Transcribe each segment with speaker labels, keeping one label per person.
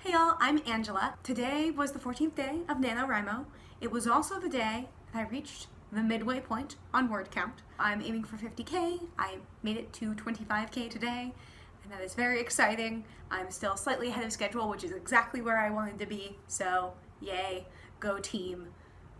Speaker 1: Hey y'all, I'm Angela. Today was the 14th day of NaNoWriMo. It was also the day that I reached the midway point on word count. I'm aiming for 50K. I made it to 25K today, and that is very exciting. I'm still slightly ahead of schedule, which is exactly where I wanted to be, so yay, go team,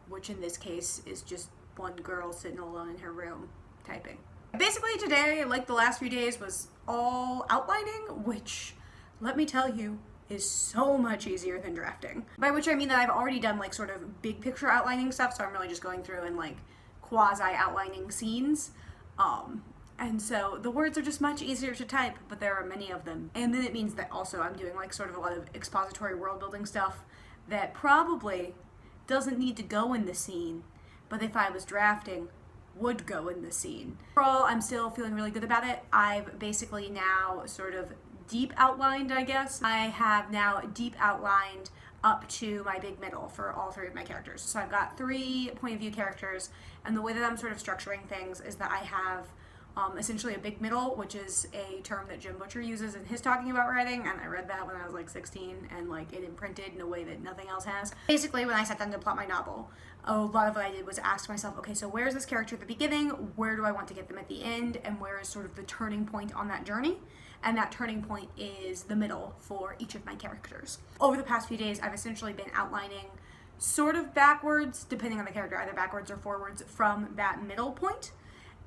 Speaker 1: which in this case is just one girl sitting alone in her room typing. Basically today, like the last few days, was all outlining, which, let me tell you, is so much easier than drafting. By which I mean that I've already done like sort of big picture outlining stuff, so I'm really just going through and like quasi outlining scenes. And so the words are just much easier to type, but there are many of them. And then it means that also I'm doing like sort of a lot of expository world building stuff that probably doesn't need to go in the scene, but if I was drafting, would go in the scene. Overall, I'm still feeling really good about it. I've basically now sort of deep outlined, I guess. I have now deep outlined up to my big middle for all three of my characters. So I've got 3 point of view characters, and the way that I'm sort of structuring things is that I have essentially a big middle, which is a term that Jim Butcher uses in his talking about writing, and I read that when I was like 16, and like it imprinted in a way that nothing else has. Basically, when I sat down to plot my novel, a lot of what I did was ask myself, okay, so where's this character at the beginning, where do I want to get them at the end, and where is sort of the turning point on that journey? And that turning point is the middle for each of my characters. Over the past few days, I've essentially been outlining sort of backwards, depending on the character, either backwards or forwards from that middle point.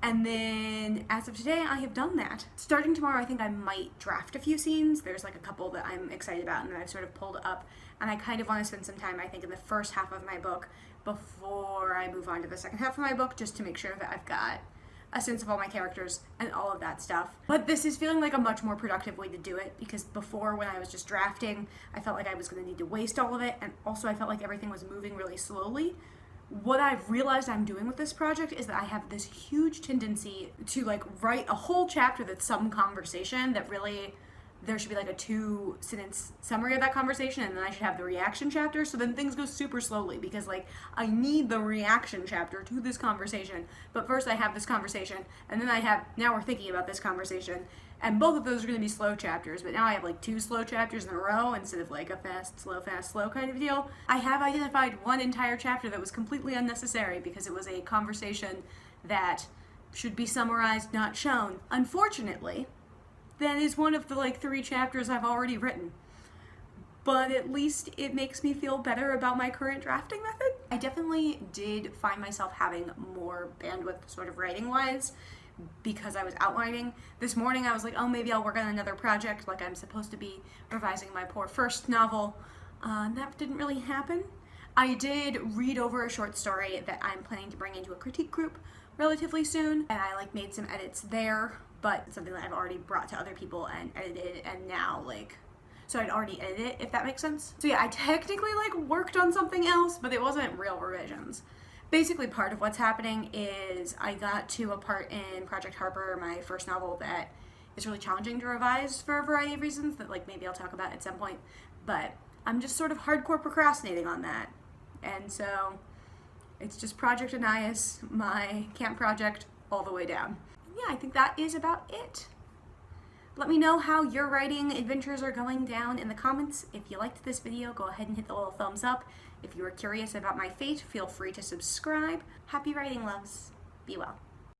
Speaker 1: And then as of today, I have done that. Starting tomorrow, I think I might draft a few scenes. There's like a couple that I'm excited about and that I've sort of pulled up. And I kind of want to spend some time, I think, in the first half of my book before I move on to the second half of my book, just to make sure that I've got a sense of all my characters and all of that stuff. But this is feeling like a much more productive way to do it, because before, when I was just drafting, I felt like I was going to need to waste all of it, and also I felt like everything was moving really slowly. What I've realized I'm doing with this project is that I have this huge tendency to like write a whole chapter that's some conversation that really, there should be like a 2-sentence summary of that conversation, and then I should have the reaction chapter, so then things go super slowly because like I need the reaction chapter to this conversation, but first I have this conversation, and then now we're thinking about this conversation, and both of those are going to be slow chapters, but now I have like 2 slow chapters in a row instead of like a fast, slow kind of deal. I have identified one entire chapter that was completely unnecessary because it was a conversation that should be summarized, not shown. Unfortunately, that is one of the like 3 chapters I've already written. But at least it makes me feel better about my current drafting method. I definitely did find myself having more bandwidth sort of writing-wise because I was outlining. This morning I was like, oh, maybe I'll work on another project, like I'm supposed to be revising my poor first novel. That didn't really happen. I did read over a short story that I'm planning to bring into a critique group relatively soon, and I like made some edits there, but it's something that I've already brought to other people and edited, and now like, so I'd already edited it, if that makes sense. So yeah, I technically like worked on something else, but it wasn't real revisions. Basically, part of what's happening is I got to a part in Project Harper, my first novel, that is really challenging to revise for a variety of reasons that like maybe I'll talk about at some point, but I'm just sort of hardcore procrastinating on that. And so it's just Project Anais, my camp project, all the way down. Yeah, I think that is about it. Let me know how your writing adventures are going down in the comments. If you liked this video, go ahead and hit the little thumbs up. If you are curious about my fate, feel free to subscribe. Happy writing, loves. Be well.